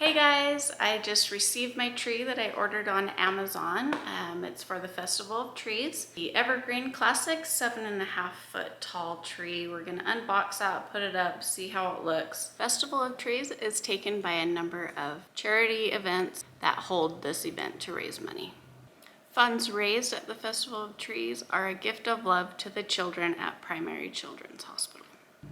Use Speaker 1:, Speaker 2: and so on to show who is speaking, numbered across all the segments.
Speaker 1: Hey guys, I just received my tree that I ordered on Amazon. It's for the Festival of Trees. The Evergreen Classic 7.5 foot tall tree. We're gonna unbox that, put it up, see how it looks. Festival of Trees is taken by a number of charity events that hold this event to raise money. Funds raised at the Festival of Trees are a gift of love to the children at Primary Children's Hospital.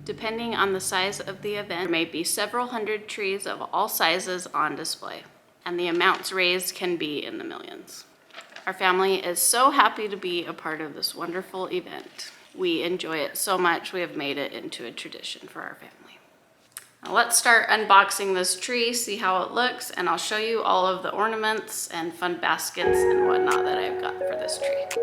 Speaker 1: Depending on the size of the event, there may be several hundred trees of all sizes on display, and the amounts raised can be in the millions. Our family is so happy to be a part of this wonderful event. We enjoy it so much, we have made it into a tradition for our family. Now let's start unboxing this tree, see how it looks, and I'll show you all of the ornaments and fun baskets and whatnot that I've got for this tree.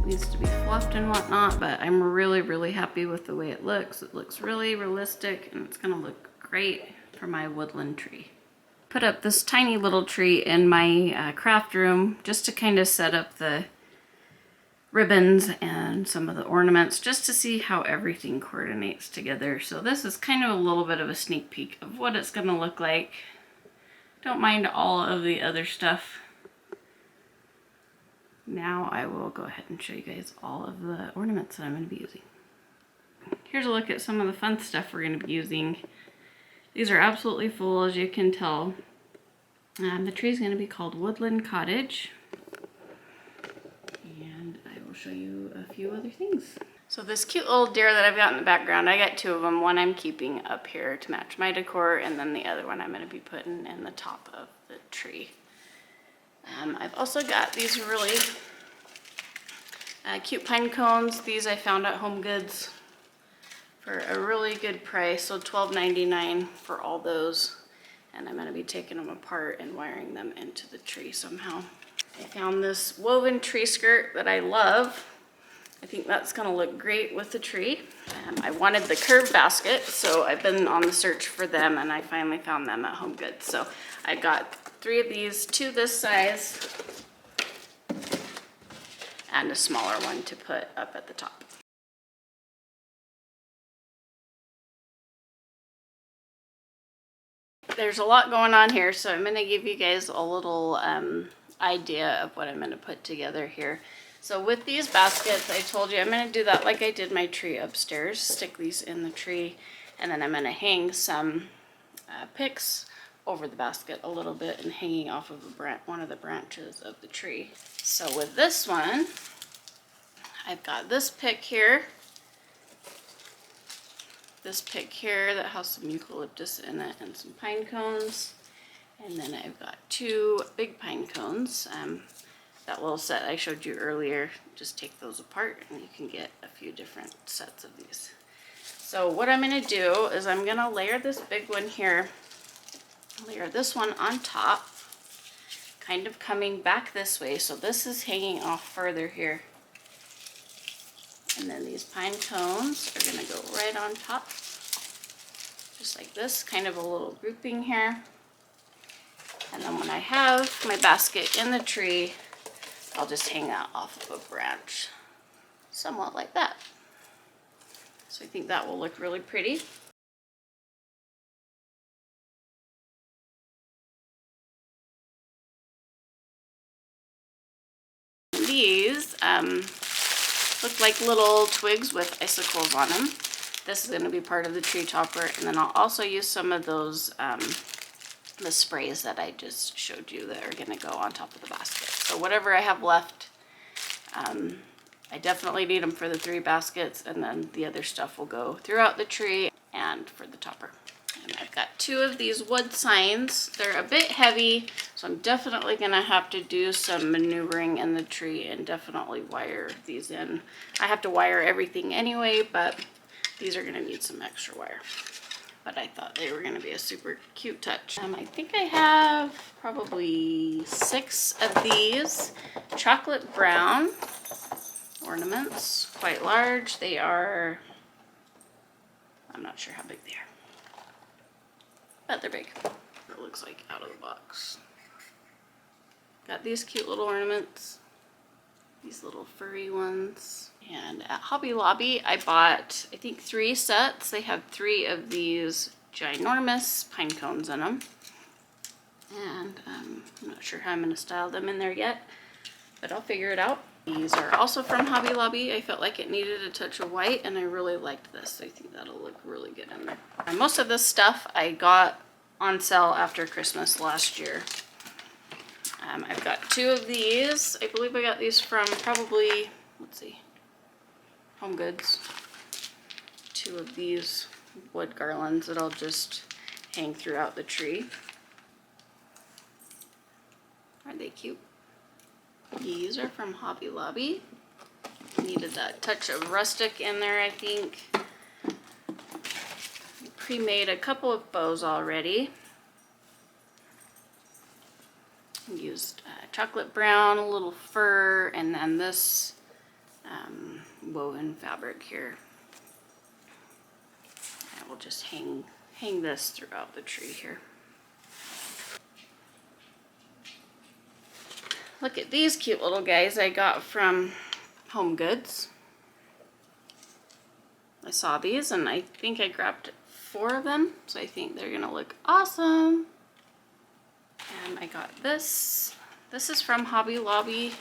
Speaker 1: Needs to be fluffed and whatnot, but I'm really happy with the way it looks. It looks really realistic and it's gonna look great for my woodland tree. Put up this tiny little tree in my craft room just to kind of set up the ribbons and some of the ornaments just to see how everything coordinates together. So this is kind of a little bit of a sneak peek of what it's gonna look like. Don't mind all of the other stuff. Now I will go ahead and show you guys all of the ornaments that I'm going to be using. Here's a look at some of the fun stuff we're going to be using. These are absolutely full, as you can tell. The tree is going to be called Woodland Cottage. And I will show you a few other things. So this cute little deer that I've got in the background, I got two of them. One I'm keeping up here to match my decor, and then the other one I'm going to be putting in the top of the tree. I've also got these really cute pine cones. These I found at Home Goods for a really good price, so $12.99 for all those. And I'm going to be taking them apart and wiring them into the tree somehow. I found this woven tree skirt that I love. I think that's going to look great with the tree. I wanted the curved basket, so I've been on the search for them, and I finally found them at Home Goods. So I got 3 of these, 2 this size, and a smaller one to put up at the top. There's a lot going on here, so I'm going to give you guys a little idea of what I'm going to put together here. So with these baskets, I told you I'm going to do that like I did my tree upstairs, stick these in the tree, and then I'm going to hang some picks over the basket a little bit and hanging off of one of the branches of the tree. So with this one, I've got this pick here that has some eucalyptus in it and some pine cones, and then I've got 2 big pine cones. That little set I showed you earlier, just take those apart and you can get a few different sets of these. So what I'm going to do is I'm going to layer this big one here, layer this one on top, kind of coming back this way, so this is hanging off further here. And then these pine cones are going to go right on top, just like this, kind of a little grouping here. And then when I have my basket in the tree, I'll just hang that off of a branch, somewhat like that. So I think that will look really pretty. These look like little twigs with icicles on them. This is going to be part of the tree topper, and then I'll also use some of those the sprays that I just showed you that are going to go on top of the basket. So whatever I have left, I definitely need them for the 3 baskets, and then the other stuff will go throughout the tree and for the topper. And I've got 2 of these wood signs. They're a bit heavy, so I'm definitely going to have to do some maneuvering in the tree and definitely wire these in. I have to wire everything anyway, but These are gonna need some extra wire, but I thought they were gonna be a super cute touch. I think I have probably 6 of these chocolate brown ornaments, quite large. They are, I'm not sure how big they are, but they're big. It looks like out of the box. Got these cute little ornaments, these little furry ones. And at Hobby Lobby, I bought, I think, 3 sets. They have 3 of these ginormous pine cones in them. And I'm not sure how I'm going to style them in there yet, but I'll figure it out. These are also from Hobby Lobby. I felt like it needed a touch of white, and I really liked this. I think that'll look really good in there. And most of this stuff I got on sale after Christmas last year. I've got 2 of these. I believe I got these from probably, let's see, Home Goods. 2 of these wood garlands that I'll just hang throughout the tree. Aren't they cute? These are from Hobby Lobby. Needed that touch of rustic in there, I think. Pre-made a couple of bows already. Used chocolate brown, a little fur, and then this woven fabric here. I will just hang this throughout the tree here. Look at these cute little guys I got from Home Goods. I saw these and I think I grabbed 4 of them, so I think they're gonna look awesome. And I got this. This is from Hobby Lobby.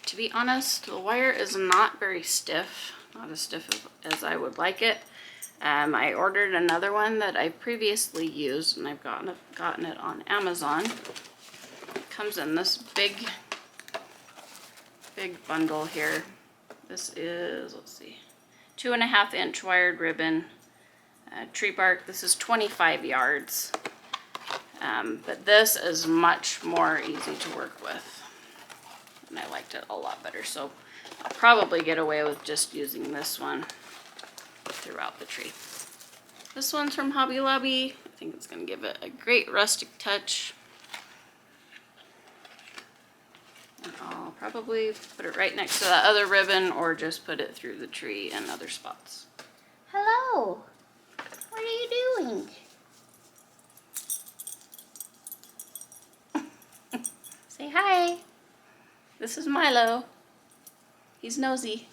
Speaker 1: To be honest, the wire is not very stiff, not as stiff as I would like it. I ordered another one that I previously used, and I've gotten it on Amazon. It comes in this big bundle here. This is, let's see, 2.5 inch wired ribbon, tree bark. This is 25 yards. But this is much more easy to work with, and I liked it a lot better, so I'll probably get away with just using this one throughout the tree. This one's from Hobby Lobby. I think it's going to give it a great rustic touch. And I'll probably put it right next to that other ribbon, or just put it through the tree in other spots. Hello! What are you doing? Say hi. This is Milo. He's nosy.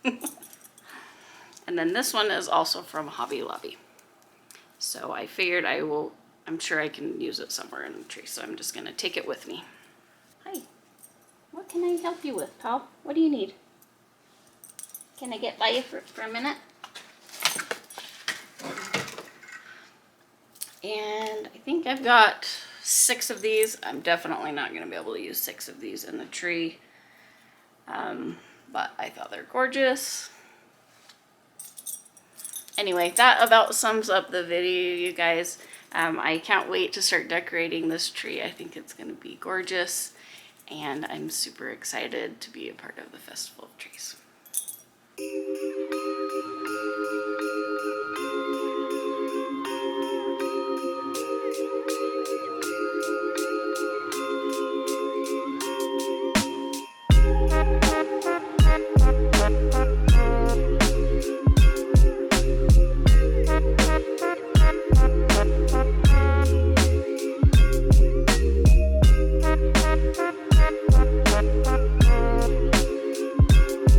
Speaker 1: And then this one is also from Hobby Lobby. So I figured I'm sure I can use it somewhere in the tree, so I'm just gonna take it with me. Hi. What can I help you with, pal? What do you need? Can I get by you for a minute? And I think I've got 6 of these. I'm definitely not going to be able to use 6 of these in the tree, but I thought they're gorgeous. Anyway, that about sums up the video, you guys. I can't wait to start decorating this tree. I think it's going to be gorgeous, and I'm super excited to be a part of the Festival of Trees.